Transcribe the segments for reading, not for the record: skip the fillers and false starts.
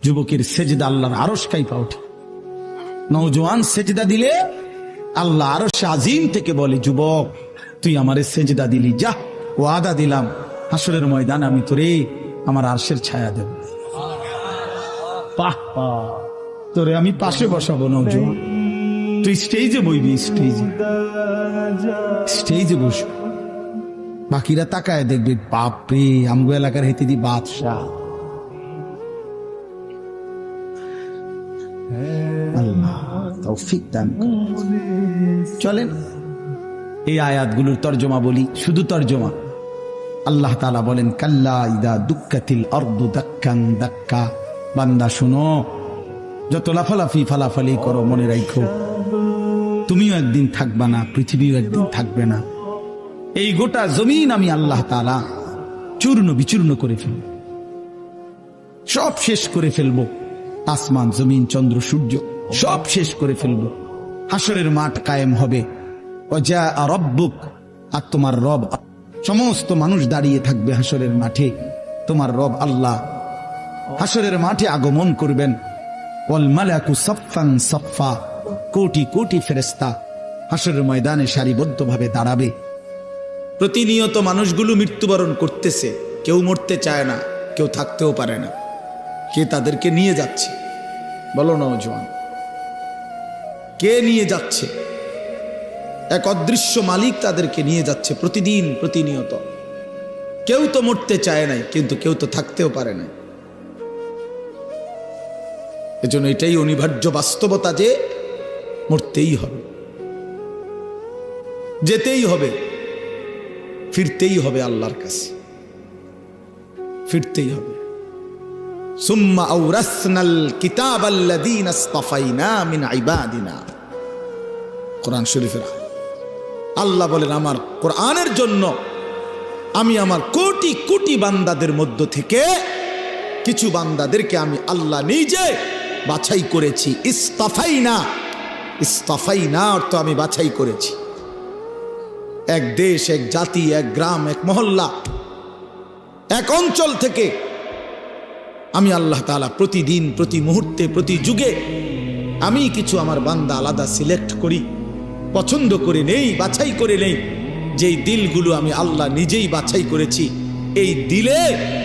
যুবকের সেজদা আল্লাহর আরশ কাইপা ওঠে। নওজোয়ান সেজদা দিলে আল্লাহ আরশে আজিম থেকে বলে, যুবক তুই আমারে সেজদা দিলি, যা ওয়াদা দিলাম হাসরের ময়দান আমি তোরে আমার আরশের ছায়া দেব। তোরে আমি পাশে বসাবো নওজোয়ান, তুই স্টেজে বইবি, স্টেজে বসবি, বাকিরা তাকায় দেখবে, বাপরে আমগো এলাকার হেতে দি বাদশাহ। আল্লাহ তৌফিক দান করুন। চলেন এই আয়াতগুলোর তর্জমা বলি, শুধু তর্জমা। আল্লাহ তাআলা বলেন, কাল্লা ইদা দুক্কাতিল আরদু দাক্কান দাক্কা। বান্দা শুনো, যত লাফালাফি ফালাফালি করো মনে রাখো তুমিও একদিন থাকবা না, পৃথিবীও একদিন থাকবে না। এই গোটা জমিন আমি আল্লাহ তাআলা চূর্ণ বিচূর্ণ করে ফেলব, সব শেষ করে ফেলবো। আসমান জমিন চন্দ্র সূর্য সব শেষ করে ফেলবো। হাসরের মাঠ কায়েম হবে। ওয়া রব্বুক, আর তোমার রব, সমস্ত মানুষ দাঁড়িয়ে থাকবে হাসরের মাঠে। তোমার রব আল্লাহ হাসরের মাঠে আগমন করবেন। ওয়াল মালাকু সাফফান সাফফা, কোটি কোটি ফেরেশতা হাসরের ময়দানে সারিবদ্ধভাবে দাঁড়াবে। প্রতিনিয়ত মানুষগুলো মৃত্যুবরণ করতেছে, কেউ মরতে চায় না, কেউ থাকতেও পারে না। কে তাদেরকে নিয়ে যাচ্ছে বলো নওজোয়ান? কে নিয়ে যাচ্ছে? এক অদৃশ্য মালিক তাদেরকে নিয়ে যাচ্ছে প্রতিদিন, প্রতিনিয়ত। কেউ তো মরতে চায় নাই, কিন্তু কেউ তো থাকতেও পারে না। এজন্য এটাই অনিবার্য বাস্তবতা যে মরতেই হবে, যেতেই হবে, ফিরতেই হবে আল্লাহর কাছে, ফিরতেই হবে। সুম্মা আওরাসনাল কিতাবাল্লাযীনা ইসতাফাইনা মিন ইবাদিনা। কোরআন শরীফের আল্লাহ বলেন, আমার কোরআনের জন্য আমি আমার কোটি কোটি বান্দাদের মধ্য থেকে কিছু বান্দাদেরকে আমি আল্লাহ নিজে বাছাই করেছি। ইসতাফাইনা, ইসতাফাইনা অর্থ আমি বাছাই করেছি। এক দেশ, এক জাতি, এক গ্রাম, এক মহল্লা, এক অঞ্চল থেকে আমি আল্লাহ তাআলা প্রতিদিন, প্রতি মুহূর্তে, প্রতি যুগে আমি কিছু আমার বান্দা আলাদা সিলেক্ট করি, পছন্দ করে নেই, বাছাই করে নেই। যেই দিলগুলো আমি আল্লাহ নিজেই বাছাই করেছি, এই দিলে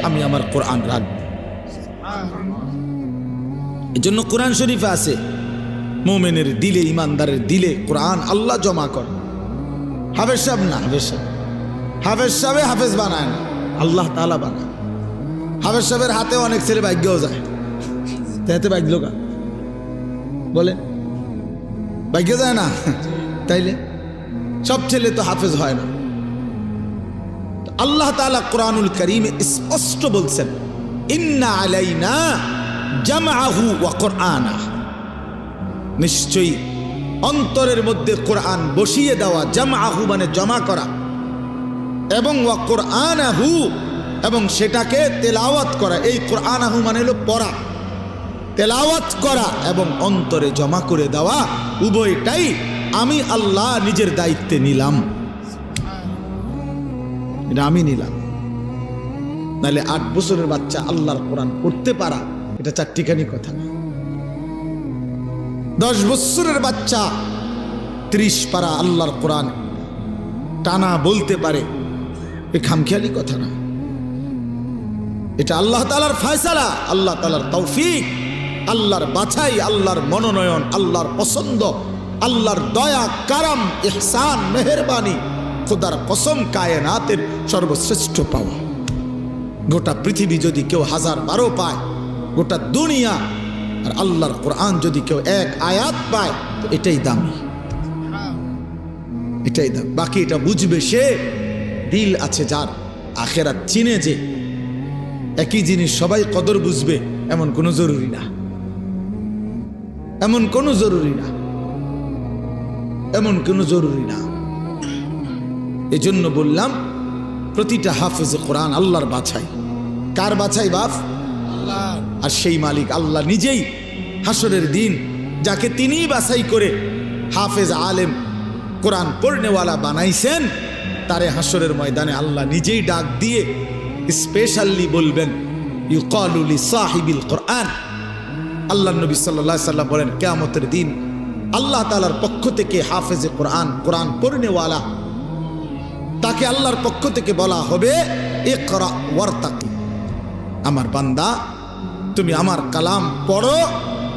আমি আমার কোরআন রাখব। এজন্য কোরআন শরীফে আছে, মুমিনের দিলে, ইমানদারের দিলে কোরআন আল্লাহ জমা করে। হাফেজ সাহেব না, হাফেজ সাহেব হাফেজ বানায় না, আল্লাহ তাআলা বানায়। হাফেজ সাহেবের হাতে অনেক ছেলে ভাগ্যও যায়, তাতে ভাগ্য কা বলে ভাগ্য যায় না, তাইলে সব ছেলে তো হাফেজ হয় না। আল্লাহ তাআলা কোরআনুল কারীমে স্পষ্ট বলছেন, ইন্না আলাইনা জামআহু ওয়া কুরআনা। নিশ্চয়ই অন্তরের মধ্যে কোরআন বসিয়ে দেওয়া, জামআহু মানে জমা করা, এবং ওয়া কুরআনাহু এবং সেটাকে তেলাওয়াত করা। এই কুরআনাহু মানে হলো পড়া, তেলাওয়াত করা এবং অন্তরে জমা করে দেওয়া, উভয়টাই আমি আল্লাহ নিজের দায়িত্বে নিলাম। এটা আমি নিলাম। নাহলে 8 বছরের বাচ্চা আল্লাহর কোরআন পড়তে পারা, এটা চারটিখানি কথা না। 10 বছরের বাচ্চা 30 পারা আল্লাহর কোরআন টানা বলতে পারে, এ খামখেয়ালি কথা না। এটা আল্লাহ তাআলার ফয়সালা, আল্লাহ তাআলার তৌফিক, আল্লাহর বাছাই, আল্লাহর মনোনয়ন, আল্লাহর পছন্দ, আল্লাহর দয়া, কারাম, ইহসান, মেহেরবানি, খোদার কসম, কায়নাতের সর্বশ্রেষ্ঠ পাওয়া। গোটা পৃথিবী যদি কেউ 1012 পায়, গোটা দুনিয়া, আর আল্লাহর কোরআন যদি কেউ 1 আয়াত পায়, তো এটাই দামি, এটাই দাম। বাকি এটা বুঝবে সে, দিল আছে যার, আখেরাত চিনে যে। একই জিনিস সবাই কদর বুঝবে এমন কোনো জরুরি না, এমন কোনো জরুরি না, এমন কোনো জরুরি না। এজন্য বললাম, প্রতিটা হাফেজে কোরআন আল্লাহর বাছাই। কার বাছাই? বাপ আল্লাহ। আর সেই মালিক আল্লাহ নিজেই হাসরের দিন যাকে তিনিই বাছাই করে হাফেজ, আলেম, কোরআন পড়নেওয়ালা বানাইছেন, তারে হাসরের ময়দানে আল্লাহ নিজেই ডাক দিয়ে স্পেশালি বলবেন, ইউকালু লিসাহিবিল কুরআন। আল্লাহর নবী সাল্লাল্লাহু আলাইহি সাল্লাম বলেন, কিয়ামতের দিন আল্লাহ তাআলার পক্ষ থেকে হাফেজে কোরআন, কোরআন পড়নেওয়ালা, তাকে আল্লাহর পক্ষ থেকে বলা হবে ইকরা ওয়ারতাকি, আমার বান্দা তুমি আমার কালাম পড়ো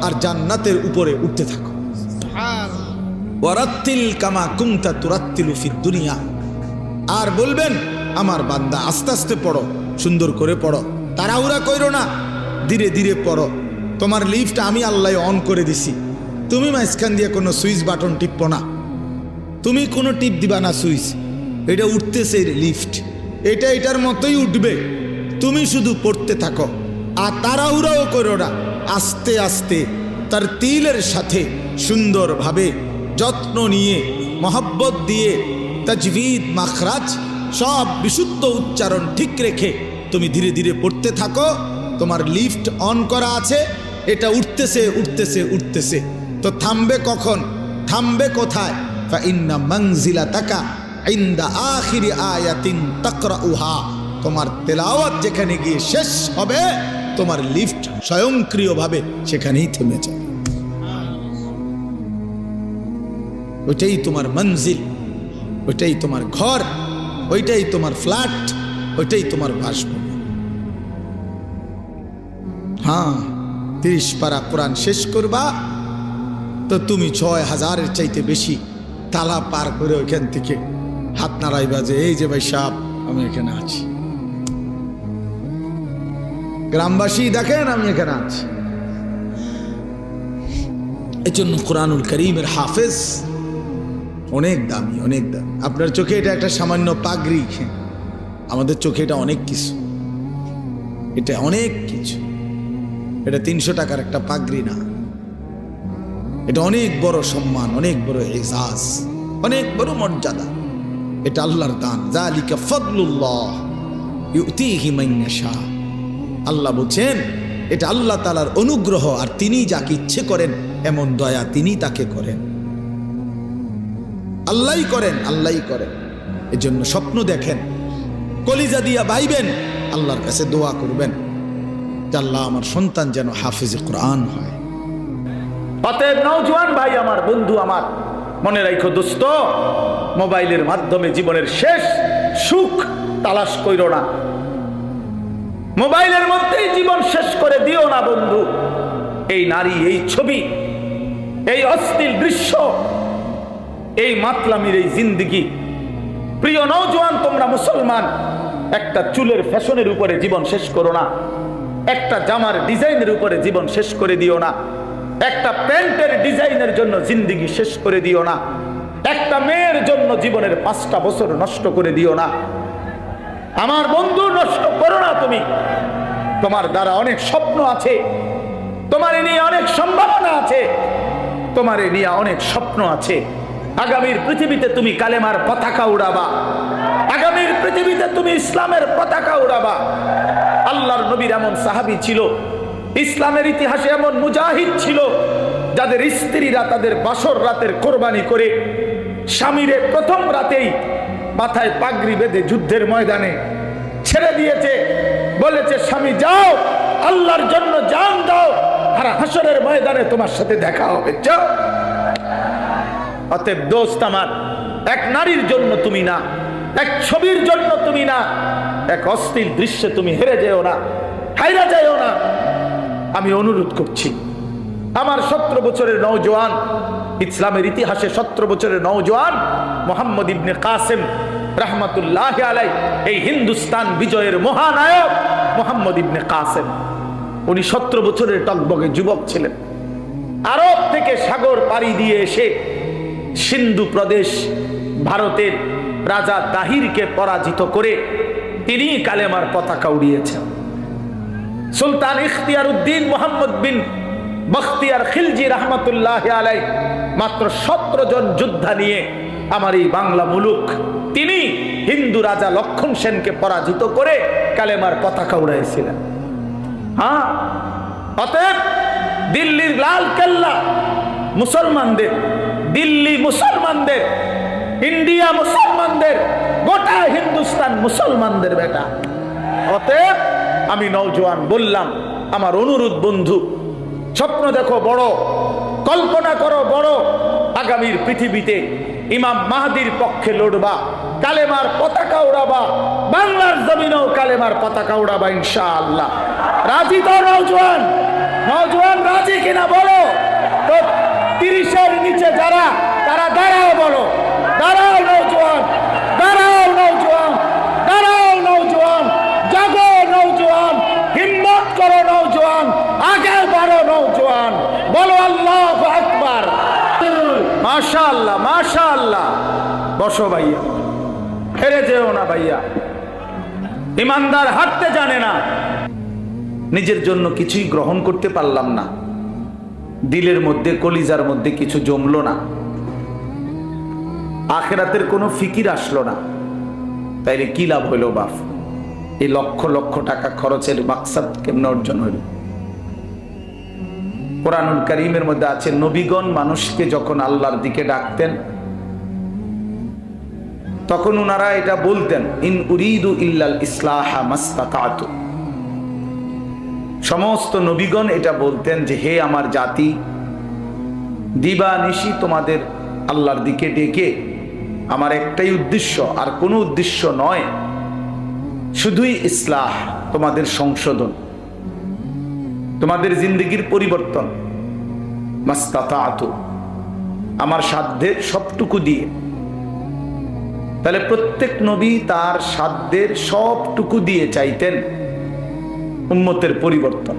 আর জান্নাতের উপরে উঠতে থাকো। ওয়ারাত্তিল কামা কুনতা তুরাত্তিলু ফিদ দুনিয়া, আর বলবেন আমার বান্দা আস্তে আস্তে পড়ো, সুন্দর করে পড়ো, তাড়াহুড়া কইরো না, ধীরে ধীরে পড়ো। তোমার লিফট আমি আল্লাহ অন করে দিছি, তুমি মাঝখান দিয়ে কোনো সুইচ বাটন টিপো না, তুমি কোনো টিপ দিবা না সুইচ, এটা উঠতেছে লিফট, এটা এটার মতোই উঠবে, তুমি শুধু পড়তে থাকো আর তাড়াহুড়াও করো না, আস্তে আস্তে তার তিলের সাথে সুন্দরভাবে যত্ন নিয়ে মহব্বত দিয়ে তাজবিদ মাখরাজ সব বিশুদ্ধ উচ্চারণ ঠিক রেখে তুমি ধীরে ধীরে পড়তে থাকো। তোমার লিফট অন করা আছে, এটা উঠতেছে উঠতেছে উঠতেছে, তো থামবে কখন, থামবে কোথায়? ফাইন্না মানজিলাতাকা ইনদা আখিরি আয়াতিন তাকরাউহা, তোমার তেলাওয়াত যেখানে গিয়ে শেষ হবে তোমার লিফট স্বয়ংক্রিয়ভাবে সেখানেই থেমে যাবে। ওইটাই তোমার মঞ্জিল, ওইটাই তোমার ঘর, ওইটাই তোমার ফ্ল্যাট, ওইটাই তোমার বাসভবন। হ্যাঁ, 30 পারা কোরআন শেষ করবা তো তুমি 6000-এর চাইতে বেশি তালা পার করে ওইখান থেকে হাত নাড়াইবা যে এই যে ভাই সাহেব আমি এখানে আছি, গ্রামবাসী দেখেন আমি এখানে আছি। এই জন্য কোরআনুল কারীমের হাফেজ অনেক দামি, অনেক দামি। আপনার চোখে এটা একটা সামান্য পাগড়ি, আমাদের চোখে এটা অনেক কিছু, এটা অনেক কিছু। এটা 300 টাকার একটা পাগড়ি না, এটা অনেক বড় সম্মান, অনেক বড় এজাজ, অনেক বড় মর্যাদা। এটা আল্লাহর দান, যালিকা ফাদলুল্লাহ ইউতিহি মান ইয়াশা। আল্লাহ বলছেন এটা আল্লাহ তাআলার অনুগ্রহ, আর তিনি যাকে ইচ্ছে করেন এমন দয়া তিনি তাকে করেন, আল্লাহই করেন, আল্লাহই করেন। এজন্য স্বপ্ন দেখেন, কলিজা দিয়া ভাইবেন, আল্লাহর কাছে দোয়া করবেন যে আল্লাহ আমার সন্তান যেন হাফেজে কোরআন হয়। অতএব নওজোয়ান ভাই আমার, বন্ধু আমার, মনে রাখো দোস্ত, মোবাইলের মাধ্যমে জীবনের শেষ সুখ তালাশ কইরো না, মোবাইলের মধ্যেই জীবন শেষ করে দিও না বন্ধু। এই নারী, এই ছবি, এই অশ্লীল দৃশ্য, এই মাতলামির এই জিন্দেগি। প্রিয় নওজোয়ান, তোমরা মুসলমান, একটা চুলের ফ্যাশনের উপরে জীবন শেষ করো না, একটা জামার ডিজাইনের উপরে জীবন শেষ করে দিও না, একটা প্যান্টের ডিজাইনের জন্য জিন্দেগি শেষ করে দিও না, একটা মেয়ের জন্য জীবনের 5টা বছর নষ্ট করে দিও না। আমার বন্ধু, নষ্ট করো না তুমি। তোমার দ্বারা অনেক স্বপ্ন আছে, তোমার নিয়ে অনেক সম্ভাবনা আছে, তোমার নিয়ে অনেক স্বপ্ন আছে। আগামীর পৃথিবীতে তুমি কালেমার পতাকা উড়াবা, আগামীর পৃথিবীতে তুমি ইসলামের পতাকা উড়াবা। আল্লাহর নবীর এমন সাহাবী ছিল, ইসলামের ইতিহাসে এমন মুজাহিদ ছিল, যাদের স্ত্রীরা তাদের বাসর রাতের কোরবানি করে স্বামীরে প্রথম রাতেই মাথায় পাগড়ি বেঁধে যুদ্ধের ময়দানে ছেড়ে দিয়েছে, বলেছে স্বামী যাও, আল্লাহর জন্য জান দাও, আর হাসরের ময়দানে তোমার সাথে দেখা হবে, যাও। অতএব দোস্ত আমার, এক নারীর জন্য তুমি না, এক ছবির জন্য তুমি না, এক অশ্লীল দৃশ্যে তুমি হেরে যেও না, হাইরা যেও না। আমি অনুরোধ করছি, আমার 17 বছরের নওজোয়ান, ইসলামের ইতিহাসে 17 বছরের নওজোয়ান মুহাম্মদ ইবনে কাসেম রাহমাতুল্লাহি আলাইহি, এই হিন্দুস্তান বিজয়ের মহানায়ক মুহাম্মদ ইবনে কাসেম, উনি 17 বছরের টকবগে যুবক ছিলেন। আরব থেকে সাগর পাড়ি দিয়ে এসে সিন্ধু প্রদেশ, ভারতের রাজা দাহিরকে পরাজিত করে তিনি কালেমার পতাকা উড়িয়েছেন। সুলতান ইখতিয়ার উদ্দিন মুহাম্মদ বিন বখতিয়ার খিলজি রাহমাতুল্লাহি আলাইহি মাত্র 17 জন যোদ্ধা নিয়ে আমার এই বাংলা মুলুক, তিনি হিন্দু রাজা লক্ষণ সেনকে পরাজিত করে কালেমার পতাকা উড়াইছিলেন। হ্যাঁ, অতএব দিল্লির লাল কেল্লা মুসলমানদের, দিল্লি মুসলমানদের, ইন্ডিয়া মুসলমানদের, গোটা হিন্দুস্তান মুসলমানদের বেটা। অতএব আমি নওজোয়ান বললাম, আমার অনুরোধ বন্ধু, স্বপ্ন দেখো বড়, কল্পনা করো বড়, আগামীর পৃথিবীতে ইমাম মাহদির পক্ষে লড়বা, কালেমার পতাকা উড়াবা, বাংলার জমিনেও কালেমার পতাকা উড়াবা ইনশাআল্লাহ। রাজি তো নওজোয়ান? নওজোয়ান রাজি কিনা বলো তো। 30-এর নিচে যারা, তারা দাঁড়াও, বলো দাঁড়াও নওজোয়ান, দাঁড়াও নওজোয়ান, দাঁড়াও নওজোয়ান, জাগো নওজোয়ান, হিম্মত করো নওজোয়ান, আগে বাড়ো নওজোয়ান, বলো আল্লাহু আকবার। মাশাআল্লাহ মাশাআল্লাহ। বসো ভাইয়া, হেরে যেও না ভাইয়া। ইমানদার হাঁটতে জানে না। নিজের জন্য কিছুই গ্রহণ করতে পারলাম না, দিলের মধ্যে কলিজার মধ্যে কিছু জমলো না, আখিরাতের কোনো ফিকির আসলো না, তাইলে কি লাভ হইলো বাপ? এই লক্ষ লক্ষ টাকা খরচের মাকসাদ কেমন অর্জন হইল? কোরআনুল কারীমের মধ্যে আছে, নবীগণ মানুষকে যখন আল্লাহর দিকে ডাকতেন তখন ওনারা এটা বলতেন, ইন উরিদু ইল্লাল ইসলাহা মাসতাতাতু। সমস্ত নবীগণ এটা বলতেন যে, হে আমার জাতি, দিবা নিশি তোমাদের আল্লাহর দিকে ডেকে আমার একটাই উদ্দেশ্য, আর কোনো উদ্দেশ্য নয়, শুধুই ইসলাহ, তোমাদের সংশোধন, তোমাদের জিন্দেগির পরিবর্তন, মাসতাতাতু, আমার সাধ্যের সবটুকু দিয়ে। তাহলে প্রত্যেক নবী তার সাধ্যের সবটুকু দিয়ে চাইতেন উম্মতের পরিবর্তন।